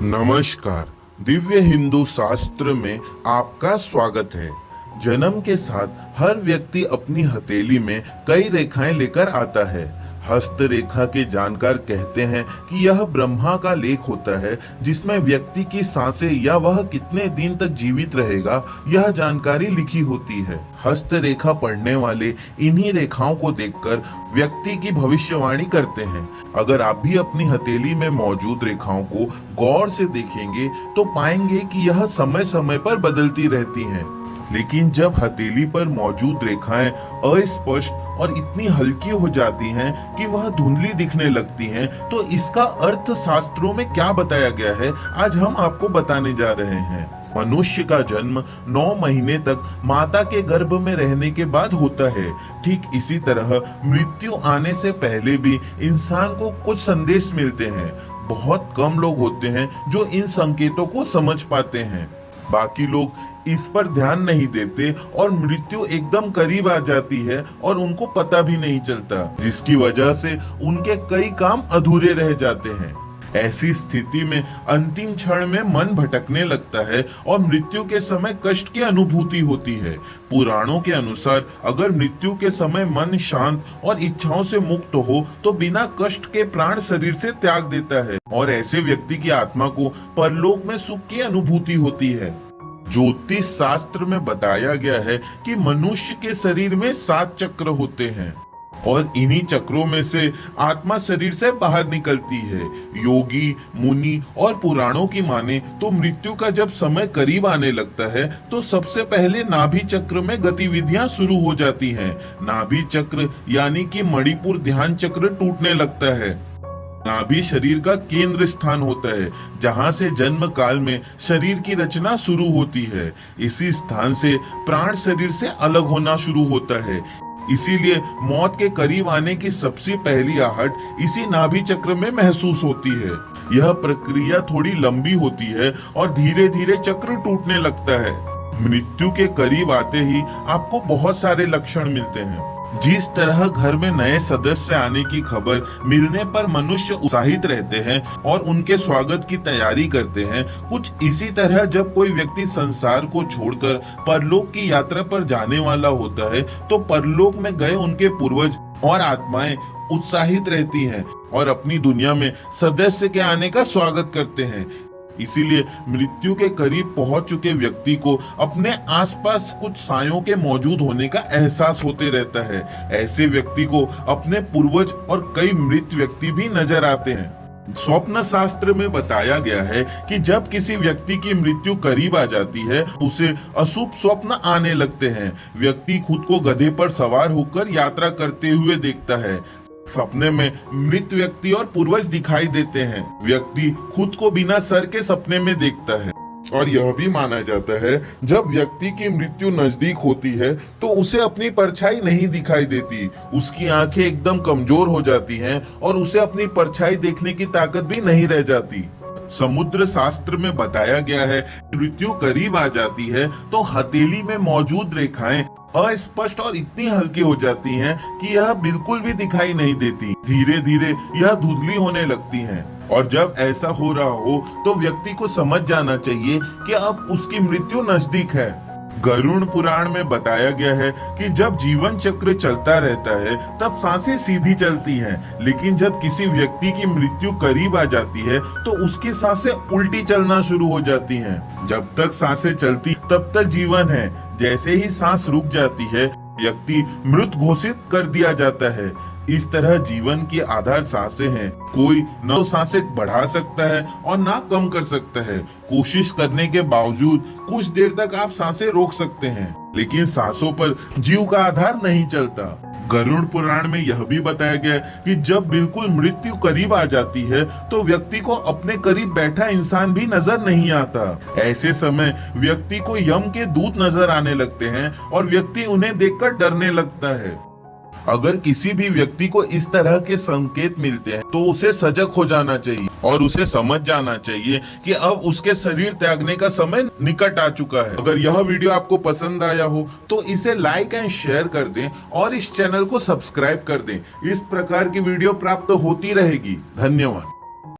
नमस्कार। दिव्य हिंदू शास्त्र में आपका स्वागत है। जन्म के साथ हर व्यक्ति अपनी हथेली में कई रेखाएं लेकर आता है। हस्त रेखा के जानकार कहते हैं कि यह ब्रह्मा का लेख होता है, जिसमें व्यक्ति की सांसें या वह कितने दिन तक जीवित रहेगा यह जानकारी लिखी होती है। हस्त रेखा पढ़ने वाले इन्हीं रेखाओं को देखकर व्यक्ति की भविष्यवाणी करते हैं। अगर आप भी अपनी हथेली में मौजूद रेखाओं को गौर से देखेंगे तो पाएंगे कि यह समय समय पर बदलती रहती हैं। लेकिन जब हथेली पर मौजूद रेखाएं अस्पष्ट और इतनी हल्की हो जाती हैं कि वह धुंधली दिखने लगती हैं, तो इसका अर्थ शास्त्रों में क्या बताया गया है आज हम आपको बताने जा रहे हैं। मनुष्य का जन्म 9 महीने तक माता के गर्भ में रहने के बाद होता है। ठीक इसी तरह मृत्यु आने से पहले भी इंसान को कुछ संदेश मिलते हैं। बहुत कम लोग होते हैं जो इन संकेतों को समझ पाते हैं। बाकी लोग इस पर ध्यान नहीं देते और मृत्यु एकदम करीब आ जाती है और उनको पता भी नहीं चलता, जिसकी वजह से उनके कई काम अधूरे रह जाते हैं। ऐसी स्थिति में अंतिम क्षण में मन भटकने लगता है और मृत्यु के समय कष्ट की अनुभूति होती है। पुराणों के अनुसार अगर मृत्यु के समय मन शांत और इच्छाओं से मुक्त हो तो बिना कष्ट के प्राण शरीर से त्याग देता है और ऐसे व्यक्ति की आत्मा को परलोक में सुख की अनुभूति होती है। ज्योतिष शास्त्र में बताया गया है कि मनुष्य के शरीर में 7 चक्र होते हैं और इन्हीं चक्रों में से आत्मा शरीर से बाहर निकलती है। योगी, मुनि और पुराणों की माने तो मृत्यु का जब समय करीब आने लगता है तो सबसे पहले नाभि चक्र में गतिविधियां शुरू हो जाती हैं। नाभि चक्र यानी कि मणिपुर ध्यान चक्र टूटने लगता है। नाभि शरीर का केंद्र स्थान होता है, जहां से जन्म काल में शरीर की रचना शुरू होती है। इसी स्थान से प्राण शरीर से अलग होना शुरू होता है। इसीलिए मौत के करीब आने की सबसे पहली आहट इसी नाभि चक्र में महसूस होती है। यह प्रक्रिया थोड़ी लंबी होती है और धीरे धीरे चक्र टूटने लगता है। मृत्यु के करीब आते ही आपको बहुत सारे लक्षण मिलते हैं। जिस तरह घर में नए सदस्य आने की खबर मिलने पर मनुष्य उत्साहित रहते हैं और उनके स्वागत की तैयारी करते हैं, कुछ इसी तरह जब कोई व्यक्ति संसार को छोड़कर परलोक की यात्रा पर जाने वाला होता है तो परलोक में गए उनके पूर्वज और आत्माएं उत्साहित रहती हैं और अपनी दुनिया में सदस्य के आने का स्वागत करते हैं। इसीलिए मृत्यु के करीब पहुंच चुके व्यक्ति को अपने आसपास कुछ सायों के मौजूद होने का एहसास होते रहता है। ऐसे व्यक्ति को अपने पूर्वज और कई मृत व्यक्ति भी नजर आते हैं। स्वप्न शास्त्र में बताया गया है कि जब किसी व्यक्ति की मृत्यु करीब आ जाती है उसे अशुभ स्वप्न आने लगते हैं। व्यक्ति खुद को गधे पर सवार होकर यात्रा करते हुए देखता है। सपने में मृत व्यक्ति और पूर्वज दिखाई देते हैं। व्यक्ति खुद को बिना सर के सपने में देखता है और यह भी माना जाता है जब व्यक्ति की मृत्यु नजदीक होती है तो उसे अपनी परछाई नहीं दिखाई देती। उसकी आंखें एकदम कमजोर हो जाती हैं और उसे अपनी परछाई देखने की ताकत भी नहीं रह जाती। समुद्र शास्त्र में बताया गया है मृत्यु करीब आ जाती है तो हथेली में मौजूद रेखाएं अस्पष्ट और इतनी हल्की हो जाती हैं कि यह बिल्कुल भी दिखाई नहीं देती। धीरे धीरे यह धुंधली होने लगती हैं और जब ऐसा हो रहा हो तो व्यक्ति को समझ जाना चाहिए कि अब उसकी मृत्यु नजदीक है। गरुड़ पुराण में बताया गया है कि जब जीवन चक्र चलता रहता है तब सांसें सीधी चलती हैं, लेकिन जब किसी व्यक्ति की मृत्यु करीब आ जाती है तो उसकी सांसें उल्टी चलना शुरू हो जाती हैं। जब तक सांसें चलती तब तक जीवन है। जैसे ही सांस रुक जाती है व्यक्ति मृत घोषित कर दिया जाता है। इस तरह जीवन की आधार सांसें हैं। कोई न तो सांसें बढ़ा सकता है और ना कम कर सकता है। कोशिश करने के बावजूद कुछ देर तक आप सांसें रोक सकते हैं, लेकिन सांसों पर जीव का आधार नहीं चलता। गरुड़ पुराण में यह भी बताया गया कि जब बिल्कुल मृत्यु करीब आ जाती है तो व्यक्ति को अपने करीब बैठा इंसान भी नजर नहीं आता। ऐसे समय व्यक्ति को यम के दूत नजर आने लगते हैं और व्यक्ति उन्हें देखकर डरने लगता है। अगर किसी भी व्यक्ति को इस तरह के संकेत मिलते हैं तो उसे सजग हो जाना चाहिए और उसे समझ जाना चाहिए कि अब उसके शरीर त्यागने का समय निकट आ चुका है। अगर यह वीडियो आपको पसंद आया हो तो इसे लाइक एंड शेयर कर दें और इस चैनल को सब्सक्राइब कर दें। इस प्रकार की वीडियो प्राप्त होती रहेगी। धन्यवाद।